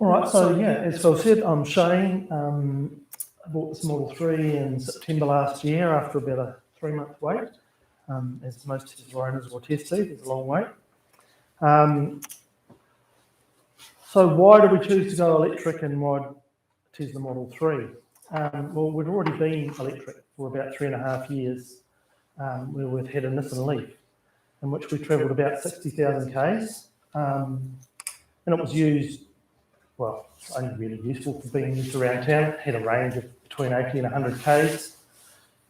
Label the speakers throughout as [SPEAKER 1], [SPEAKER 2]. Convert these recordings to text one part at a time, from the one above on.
[SPEAKER 1] All right, so yeah, as Phil said, I'm Shane. I bought this Model 3 in September last year after about a 3-month wait. As most Tesla owners will attest to, it's a long wait. So why did we choose to go electric and why Tesla Model 3? Well, we'd already been electric for about 3.5 years, where we'd had a Nissan Leaf, in which we travelled about 60,000 k's, and it was used, well, it's only really useful for being used around town. It had a range of between 80 and 100 k's,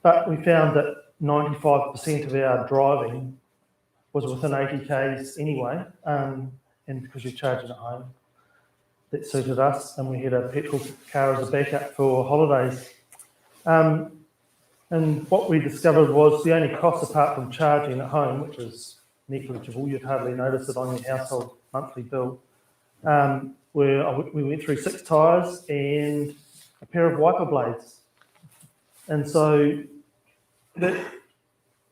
[SPEAKER 1] but we found that 95% of our driving was within 80 k's anyway, and because you're charging at home, that suited us, and we had a petrol car as a backup for holidays. And what we discovered was the only cost apart from charging at home, which is negligible, you'd hardly notice it on your household monthly bill, we went through 6 tyres and a pair of wiper blades. And so that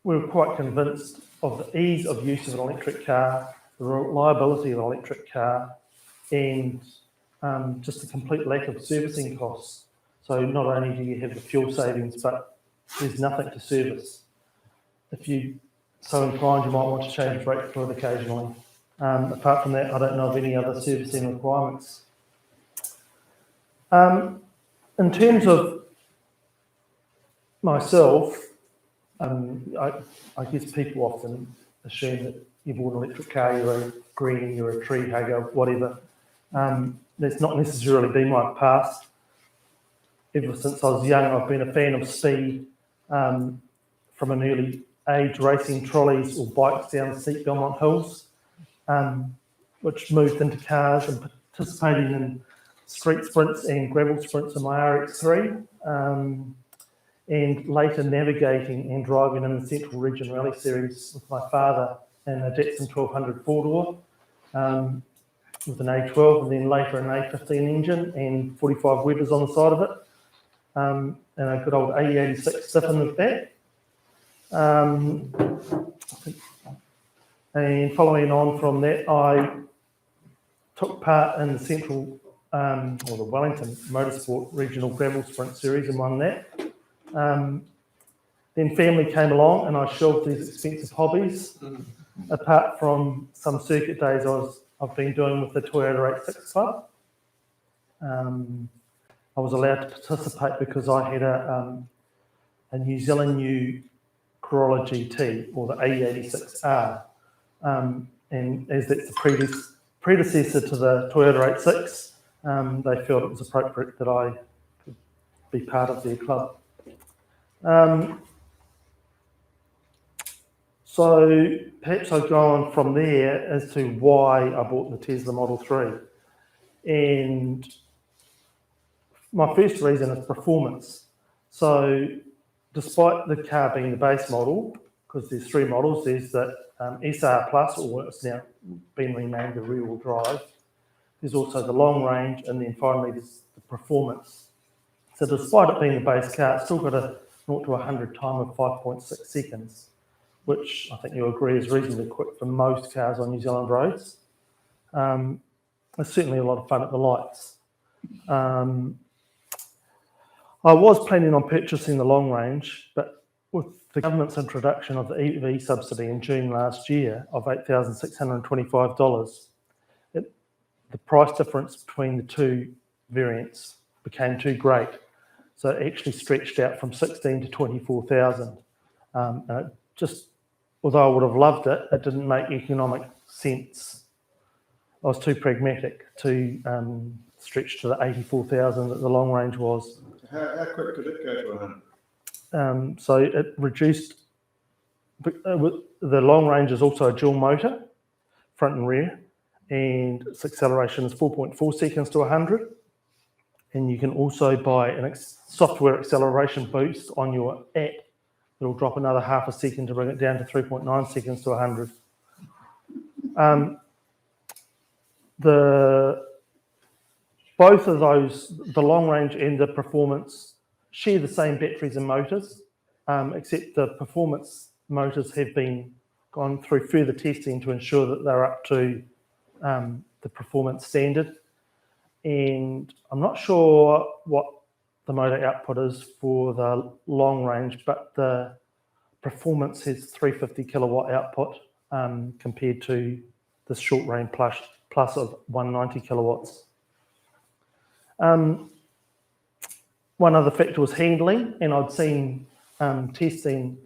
[SPEAKER 1] we were quite convinced of the ease of use of an electric car, the reliability of an electric car, and just the complete lack of servicing costs. So not only do you have the fuel savings, but there's nothing to service. If you're so inclined, you might want to change brake fluid occasionally. Apart from that, I don't know of any other servicing requirements. In terms of myself, I guess people often assume that you bought an electric car, you're a greenie, you're a tree hugger, whatever. That's not necessarily been my past. Ever since I was young, I've been a fan of speed, from an early age, racing trolleys or bikes down the steep Belmont Hills, which moved into cars and participating in street sprints and gravel sprints in my RX3, and later navigating and driving in the Central Region Rally Series with my father in a Datsun 1200 four-door with an A12, and then later an A15 engine and 45 Webers on the side of it, and a good old AE86 stiff in the back. And following on from that, I took part in the Central, or the Wellington Motorsport Regional Gravel Sprint Series and won that. Then family came along and I shelved these expensive hobbies, apart from some circuit days I've been doing with the Toyota 86 Club. I was allowed to participate because I had a New Zealand new Corolla GT, or the AE86R, and as that's the predecessor to the Toyota 86, they felt it was appropriate that I could be part of their club. So perhaps I'll go on from there as to why I bought the Tesla Model 3. And my first reason is performance. So despite the car being the base model, because there's 3 models, there's the SR Plus, or it's now been renamed the rear-wheel drive. There's also the long range, and then finally there's the performance. So despite it being the base car, it's still got a 0 to 100 time of 5.6 seconds, which I think you'll agree is reasonably quick for most cars on New Zealand roads. It's certainly a lot of fun at the lights. I was planning on purchasing the long range, but with the government's introduction of the EV subsidy in June last year of $8,625, the price difference between the 2 variants became too great. So it actually stretched out from 16 to 24,000. Just, although I would have loved it, it didn't make economic sense. I was too pragmatic to stretch to the 84,000 that the long range was.
[SPEAKER 2] How quick could it go to 100?
[SPEAKER 1] So it reduced. The long range is also a dual motor, front and rear, and its acceleration is 4.4 seconds to 100. And you can also buy a software acceleration boost on your app. It'll drop another half a second to bring it down to 3.9 seconds to 100. Both of those, the long range and the performance, share the same batteries and motors, except the performance motors have been gone through further testing to ensure that they're up to the performance standard. and I'm not sure what the motor output is for the long range, but the performance has 350 kilowatt output compared to the short range plus of 190 kilowatts. One other factor was handling, and I'd seen testing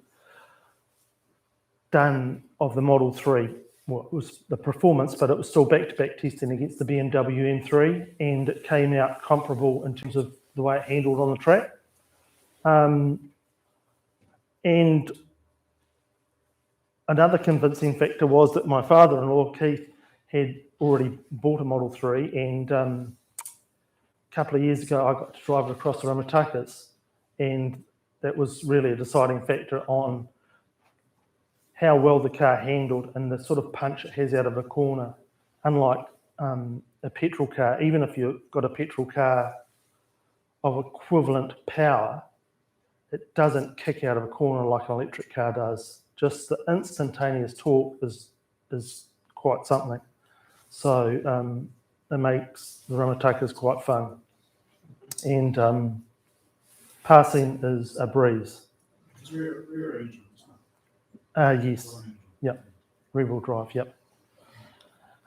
[SPEAKER 1] done of the Model 3. Well, it was the performance, but it was still back-to-back testing against the BMW M3, and it came out comparable in terms of the way it handled on the track. And another convincing factor was that my father-in-law, Keith, had already bought a Model 3, and a couple of years ago I got to drive it across the Ramatakas, and that was really a deciding factor on how well the car handled and the sort of punch it has out of a corner. Unlike a petrol car, even if you've got a petrol car of equivalent power, it doesn't kick out of a corner like an electric car does. Just the instantaneous torque is quite something. So it makes the Ramatakas quite fun. And passing is a breeze.
[SPEAKER 2] It's rear engine.
[SPEAKER 1] Yes, yep, rear-wheel drive, yep.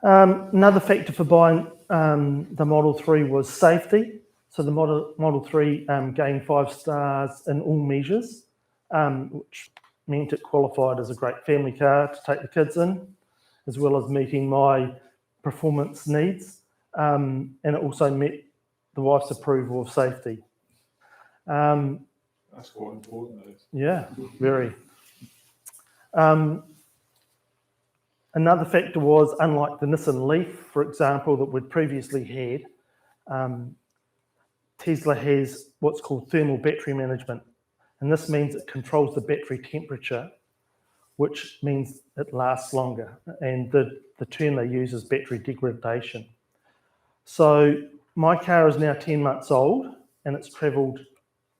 [SPEAKER 1] Another factor for buying the Model 3 was safety. So the Model 3 gained 5 stars in all measures, which meant it qualified as a great family car to take the kids in, as well as meeting my performance needs. And it also met the wife's approval of safety.
[SPEAKER 2] That's quite important, though.
[SPEAKER 1] Yeah, very. Another factor was, unlike the Nissan Leaf, for example, that we'd previously had, Tesla has what's called thermal battery management. And this means it controls the battery temperature, which means it lasts longer. And the term they use is battery degradation. So my car is now 10 months old, and it's travelled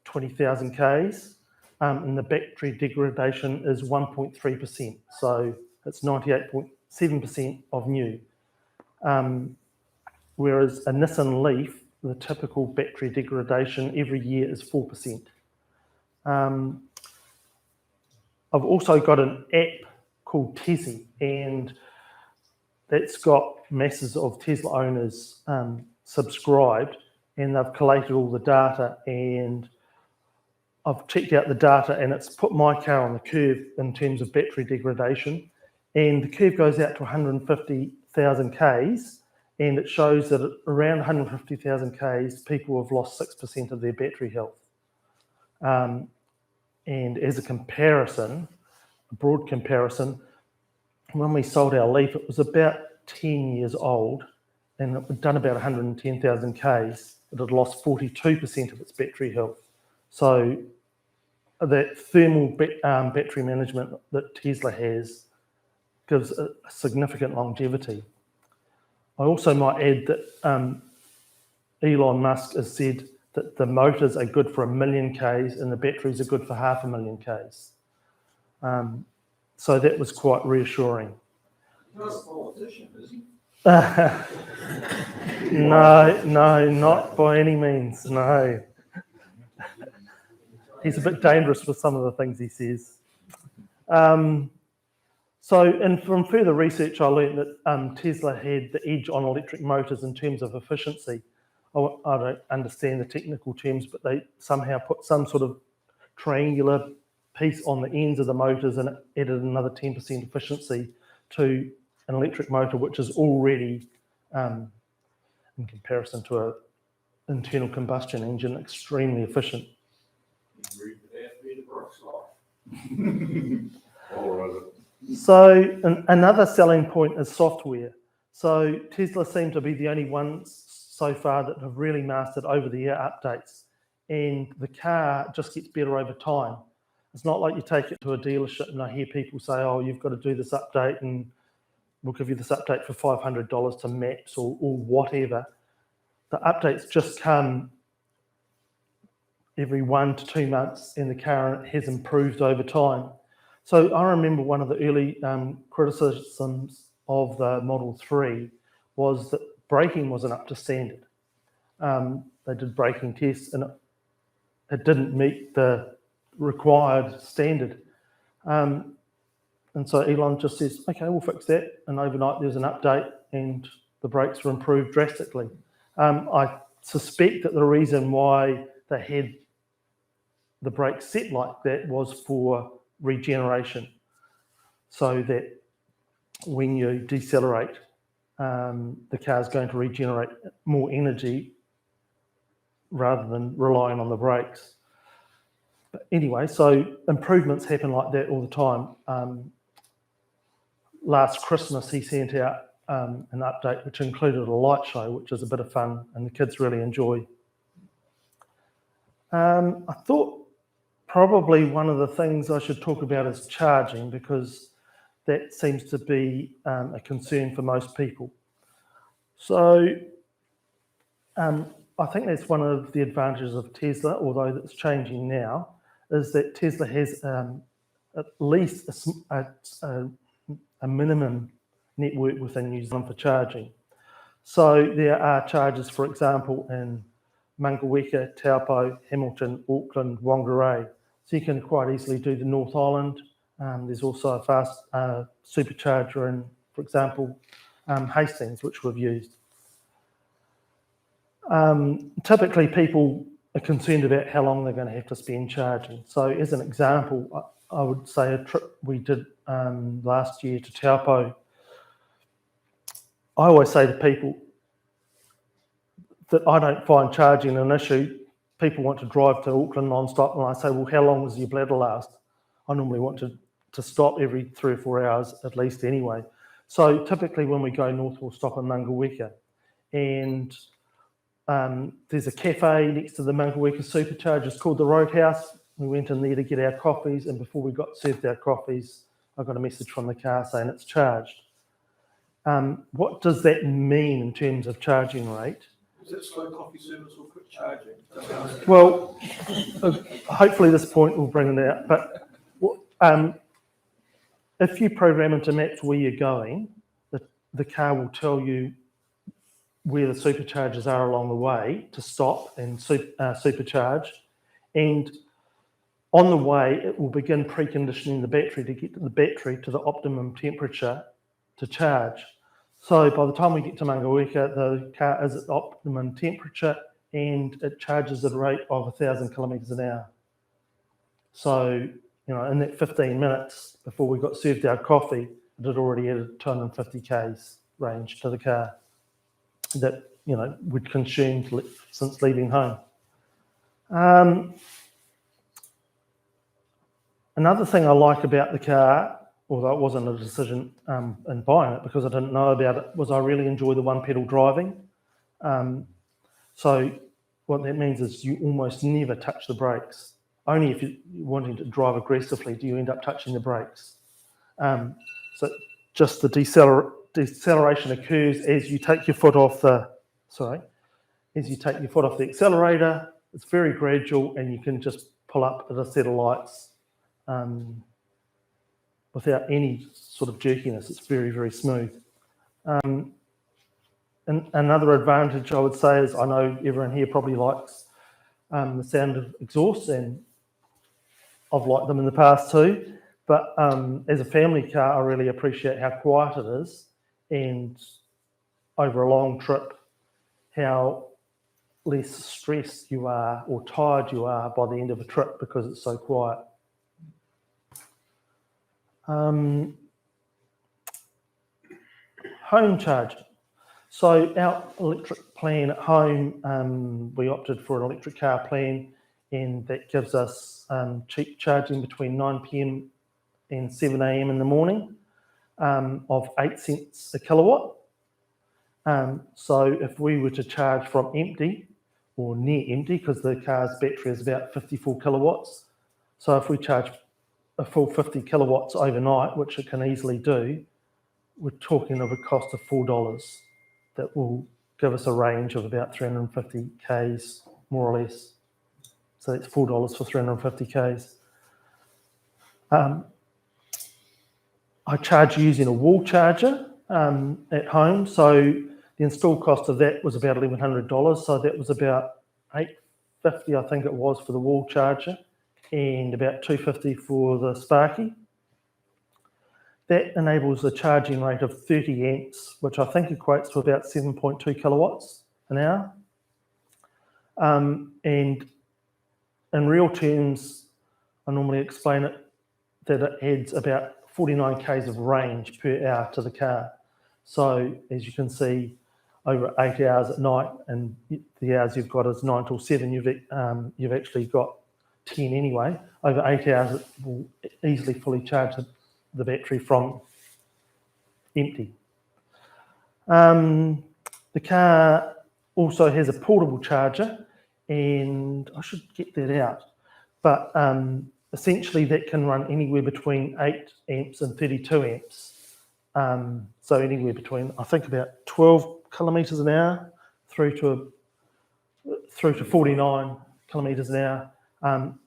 [SPEAKER 1] 20,000 Ks. And the battery degradation is 1.3%, so it's 98.7% of new. Whereas a Nissan Leaf, the typical battery degradation every year is 4%. I've also got an app called Tessie, and that's got masses of Tesla owners subscribed, and they've collated all the data, and I've checked out the data, and it's put my car on the curve in terms of battery degradation. And the curve goes out to 150,000 Ks, and it shows that at around 150,000 Ks, people have lost 6% of their battery health. And as a comparison, a broad comparison, when we sold our Leaf, it was about 10 years old, and it had done about 110,000 Ks. It had lost 42% of its battery health. So that thermal battery management that Tesla has gives a significant longevity. I also might add that Elon Musk has said that the motors are good for 1 million Ks and the batteries are good for 500,000 Ks. So that was quite reassuring.
[SPEAKER 2] He's not a politician, is he?
[SPEAKER 1] No, not by any means, no. He's a bit dangerous with some of the things he says. And from further research, I learned that Tesla had the edge on electric motors in terms of efficiency. I don't understand the technical terms, but they somehow put some sort of triangular piece on the ends of the motors, and it added another 10% efficiency to an electric motor, which is already, in comparison to an internal combustion engine, extremely efficient. So another selling point is software. So Tesla seem to be the only ones so far that have really mastered over-the-air updates, and the car just gets better over time. It's not like you take it to a dealership and I hear people say, oh, you've got to do this update and we'll give you this update for $500 to Maps or whatever. The updates just come every 1 to 2 months, and the car has improved over time. So I remember one of the early criticisms of the Model 3 was that braking wasn't up to standard. They did braking tests and it didn't meet the required standard. And so Elon just says, okay, we'll fix that. And overnight there's an update and the brakes were improved drastically. I suspect that the reason why they had the brakes set like that was for regeneration, so that when you decelerate, the car's going to regenerate more energy rather than relying on the brakes. But anyway, so improvements happen like that all the time. Last Christmas, he sent out an update which included a light show, which is a bit of fun and the kids really enjoy. I thought probably one of the things I should talk about is charging, because that seems to be a concern for most people. So I think that's one of the advantages of Tesla, although it's changing now, is that Tesla has at least a minimum network within New Zealand for charging. So there are charges, for example, in Mangaweka, Taupo, Hamilton, Auckland, Whangarei. So you can quite easily do the North Island. There's also a fast supercharger in, for example, Hastings, which we've used. Typically, people are concerned about how long they're going to have to spend charging. So as an example, I would say a trip we did last year to Taupo. I always say to people that I don't find charging an issue. People want to drive to Auckland non-stop, and I say, well, how long does your bladder last? I normally want to stop every 3 or 4 hours at least anyway. So typically when we go north, we'll stop in Mangaweka. And there's a cafe next to the Mangaweka supercharger. It's called the Roadhouse. We went in there to get our coffees, and before we got served our coffees, I got a message from the car saying it's charged. What does that mean in terms of charging rate?
[SPEAKER 3] Is it slow coffee service or quick charging?
[SPEAKER 1] Well, hopefully this point will bring it out. But if you program into maps where you're going, the car will tell you where the superchargers are along the way to stop and supercharge. And on the way, it will begin preconditioning the battery to get the battery to the optimum temperature to charge. So by the time we get to Mangaweka, the car is at optimum temperature and it charges at a rate of 1,000 kilometres an hour. So, in that 15 minutes before we got served our coffee, it had already added 250 k's range to the car that, we'd consumed since leaving home. Another thing I like about the car, although it wasn't a decision in buying it because I didn't know about it, was I really enjoy the one-pedal driving. So what that means is you almost never touch the brakes. Only if you're wanting to drive aggressively do you end up touching the brakes. So just the deceleration occurs as you take your foot off the accelerator. It's very gradual and you can just pull up at a set of lights without any sort of jerkiness. It's very, very smooth. And another advantage I would say is, I know everyone here probably likes the sound of exhaust, and I've liked them in the past too. But as a family car, I really appreciate how quiet it is, and over a long trip, how less stressed you are or tired you are by the end of a trip because it's so quiet. Home charging. So our electric plan at home, we opted for an electric car plan, and that gives us cheap charging between 9 p.m. and 7 a.m. in the morning of 8 cents a kilowatt. So if we were to charge from empty or near empty, because the car's battery is about 54 kilowatts, so if we charge a full 50 kilowatts overnight, which it can easily do, we're talking of a cost of $4 that will give us a range of about 350 k's, more or less. So that's $4 for 350 k's. I charge using a wall charger at home. So The install cost of that was about $1,100, so that was about $850, I think it was, for the wall charger, and about $250 for the Sparky. That enables a charging rate of 30 amps, which I think equates to about 7.2 kilowatts an hour. And in real terms, I normally explain it that it adds about 49 k's of range per hour to the car. So as you can see, over 8 hours at night, and the hours you've got is 9 till 7, you've actually got 10 anyway. Over 8 hours, it will easily fully charge the battery from empty. The car also has a portable charger, and I should get that out, but essentially that can run anywhere between 8 amps and 32 amps. So anywhere between, I think, about 12 kilometres an hour through to 49 kilometres an hour.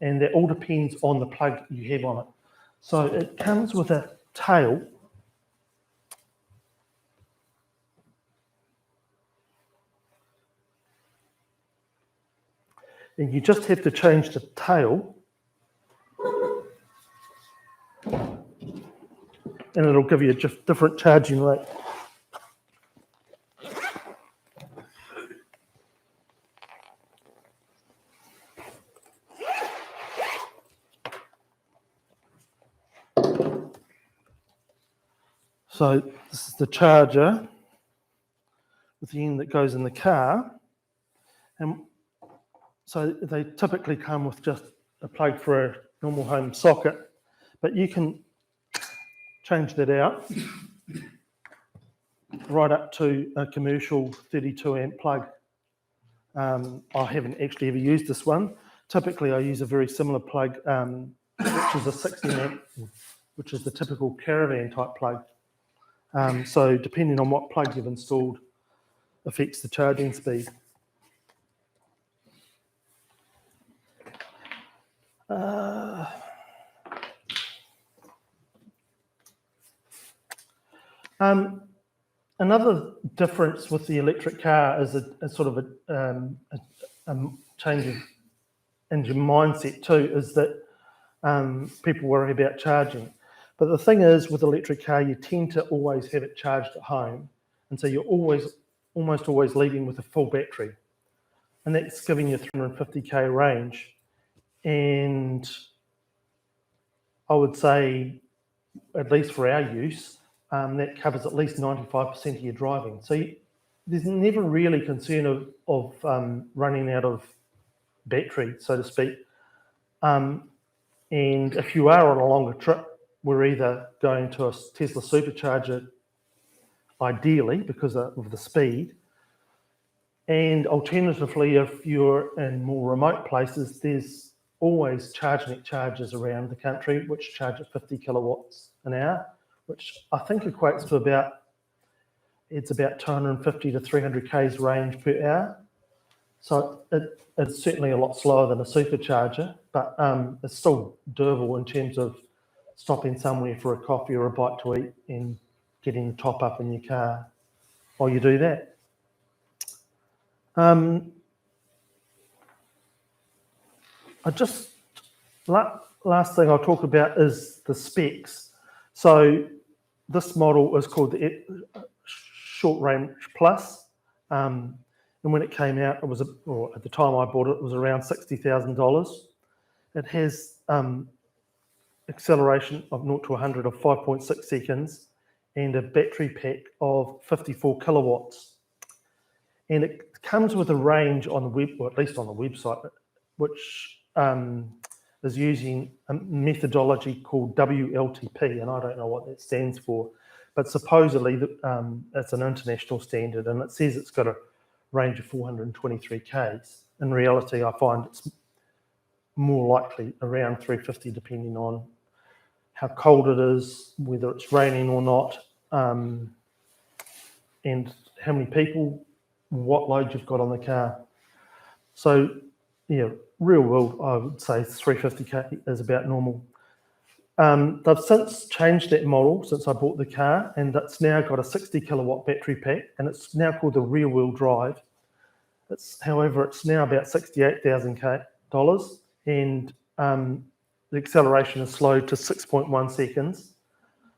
[SPEAKER 1] And that all depends on the plug you have on it. So it comes with a tail. And you just have to change the tail, and it'll give you a different charging rate. So this is the charger with the end that goes in the car. And so they typically come with just a plug for a normal home socket, but you can change that out right up to a commercial 32 amp plug. I haven't actually ever used this one. Typically I use a very similar plug, which is a 16 amp, which is the typical caravan type plug. So depending on what plug you've installed affects the charging speed. Another difference with the electric car is a sort of a change in your mindset too, is that people worry about charging. But the thing is, with electric car, you tend to always have it charged at home. And so you're almost always leaving with a full battery. And that's giving you 350k range. And I would say, at least for our use, that covers at least 95% of your driving. So there's never really concern of running out of battery, so to speak. And if you are on a longer trip, we're either going to a Tesla supercharger, ideally, because of the speed. And alternatively, if you're in more remote places, there's always ChargeNet chargers around the country, which charge at 50 kilowatts an hour, which I think equates to about 250 to 300 k's range per hour. So it's certainly a lot slower than a supercharger, but it's still doable in terms of stopping somewhere for a coffee or a bite to eat and getting the top up in your car while you do that. Last thing I'll talk about is the specs. So this model is called the Short Range Plus. And when it came out, at the time I bought it, it was around $60,000. It has acceleration of 0 to 100 of 5.6 seconds and a battery pack of 54 kilowatts. And it comes with a range on the web, or at least on the website, which is using a methodology called WLTP, and I don't know what that stands for, but supposedly it's an international standard, and it says it's got a range of 423 k's. In reality, I find it's more likely around 350, depending on how cold it is, whether it's raining or not, and how many people, what load you've got on the car. So, yeah, real world, I would say 350k is about normal. They've since changed that model since I bought the car, and it's now got a 60 kilowatt battery pack, and it's now called the rear wheel drive. However, it's now about $68,000, and the acceleration is slowed to 6.1 seconds.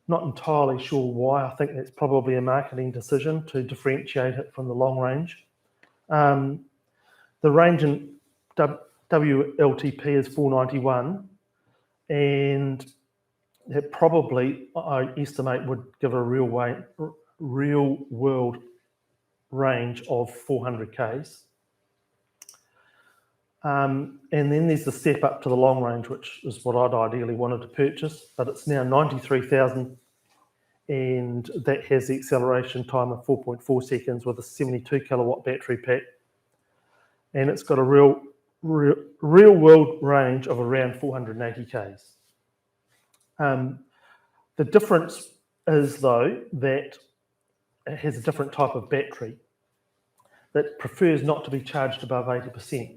[SPEAKER 1] Not entirely sure why. I think that's probably a marketing decision to differentiate it from the long range. The range in WLTP is 491, and it probably, I estimate, would give a real world range of 400 k's. And then there's the step up to the long range, which is what I'd ideally wanted to purchase, but it's now 93,000, and that has the acceleration time of 4.4 seconds with a 72 kilowatt battery pack, and it's got a real world range of around 480 k's. The difference is, though, that it has a different type of battery that prefers not to be charged above 80%.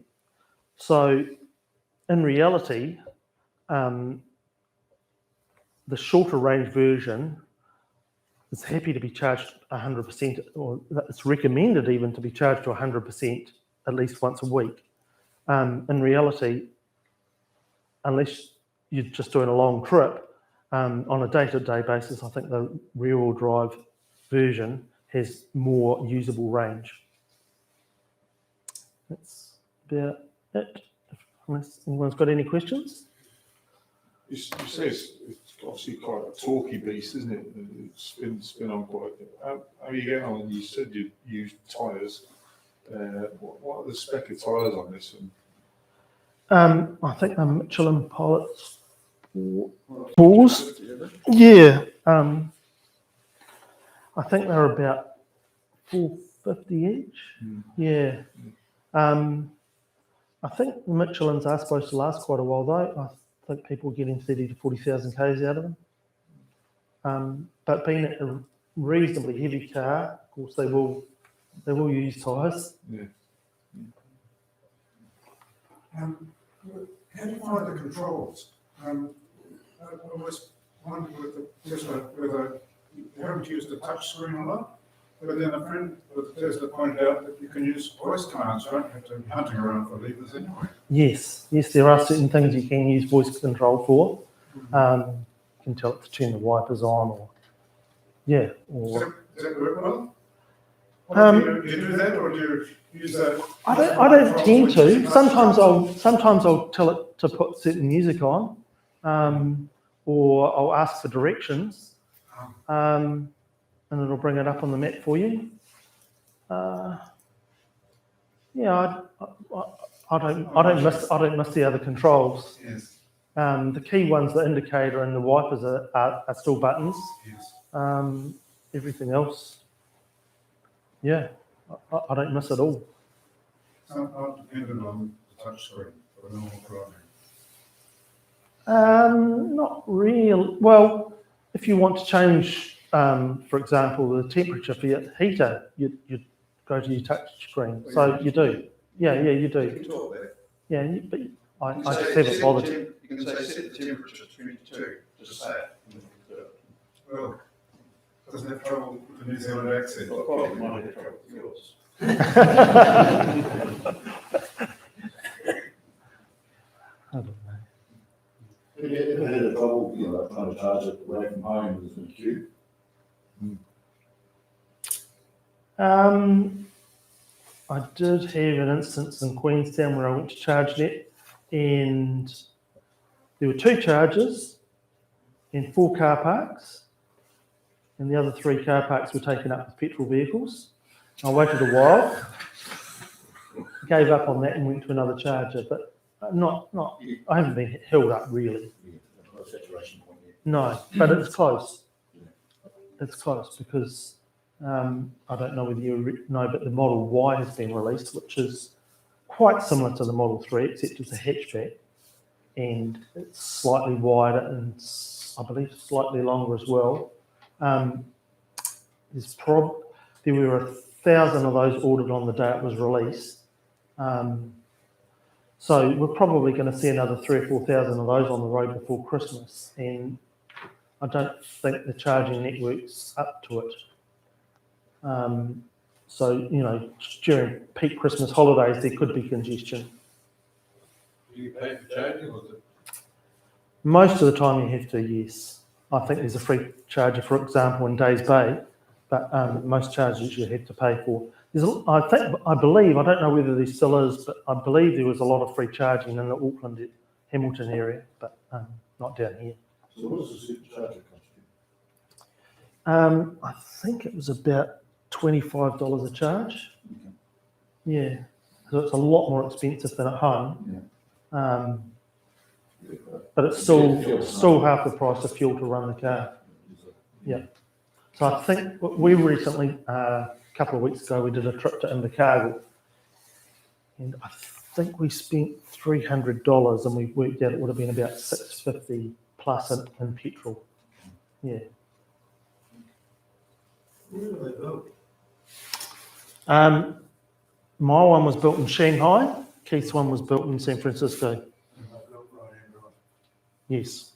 [SPEAKER 1] So in reality, the shorter range version is happy to be charged 100%, or it's recommended even to be charged to 100% at least once a week. In reality, unless you're just doing a long trip, on a day-to-day basis, I think the rear-wheel drive version has more usable range. That's about it. Unless anyone's got any questions?
[SPEAKER 2] You say it's obviously quite a talky beast, isn't it? It's been on quite. How are you getting on? You said you used tyres. What are the spec of tyres on this one?
[SPEAKER 1] I think the Michelin Pilot's balls. Yeah. I think they're about 450 each. Yeah. I think the Michelins are supposed to last quite a while, though. I think people are getting 30 to 40,000 k's out of them. But being a reasonably heavy car, of course, they will use tyres.
[SPEAKER 2] Yeah.
[SPEAKER 4] How do you find the controls? I was wondering whether you haven't used the touch screen a lot, but then a friend with Tesla pointed out that you can use voice commands, right? You have to be hunting around for levers anyway.
[SPEAKER 1] Yes, there are certain things you can use voice control for. You can tell it to turn the wipers on, or
[SPEAKER 4] Does that work well? Do you do that, or do you use that?
[SPEAKER 1] I don't tend to. Sometimes I'll tell it to put certain music on, or I'll ask for directions, and it'll bring it up on the map for you. I don't miss the other controls.
[SPEAKER 4] Yes.
[SPEAKER 1] The key ones, the indicator and the wipers are still buttons.
[SPEAKER 4] Yes.
[SPEAKER 1] Everything else, I don't miss it all.
[SPEAKER 4] So I'm dependent on the touch screen for normal driving.
[SPEAKER 1] Not real. Well, if you want to change, for example, the temperature for your heater, you go to your touch screen. So you do. Yeah, you do.
[SPEAKER 3] You can talk there.
[SPEAKER 1] Yeah, but I
[SPEAKER 3] You
[SPEAKER 1] just
[SPEAKER 3] say
[SPEAKER 1] haven't
[SPEAKER 3] set
[SPEAKER 1] bothered.
[SPEAKER 3] the You can say set the temperature to 22, just say it.
[SPEAKER 4] Well, doesn't have trouble with the New Zealand accent.
[SPEAKER 3] Well, probably might have trouble with yours.
[SPEAKER 1] I don't know.
[SPEAKER 5] Have you ever had a trouble, trying to charge it away from home with the queue?
[SPEAKER 1] I did have an instance in Queenstown where I went to charge it, and there were 2 chargers and 4 car parks, and the other 3 car parks were taken up with petrol vehicles. I waited a while, gave up on that and went to another charger, but I haven't been held up really.
[SPEAKER 5] Yeah, not a saturation point yet.
[SPEAKER 1] No, but it's close. It's close because I don't know whether you know, but the Model Y has been released, which is quite similar to the Model 3, except it's a hatchback, and it's slightly wider and I believe slightly longer as well. There were 1,000 of those ordered on the day it was released. So we're probably going to see another 3,000 or 4,000 of those on the road before Christmas, and I don't think the charging network's up to it. So, during peak Christmas holidays, there could be congestion.
[SPEAKER 6] Do you pay for charging or is it?
[SPEAKER 1] Most of the time you have to, yes. I think there's a free charger, for example, in Days Bay, but most charges you have to pay for. I believe, I don't know whether there still is, but I believe there was a lot of free charging in the Auckland, Hamilton area, but not down here.
[SPEAKER 5] So what does the supercharger cost you?
[SPEAKER 1] I think it was about $25 a charge.
[SPEAKER 5] Okay.
[SPEAKER 1] Yeah, so it's a lot more expensive than at home. But it's still half the price of fuel to run the car. Yeah. So I think we recently, a couple of weeks ago, we did a trip to Invercargill, and I think we spent $300, and we worked out it would have been about $650 plus in petrol. Yeah.
[SPEAKER 5] Where do they built?
[SPEAKER 1] My one was built in Shanghai. Keith's one was built in San Francisco. Yes.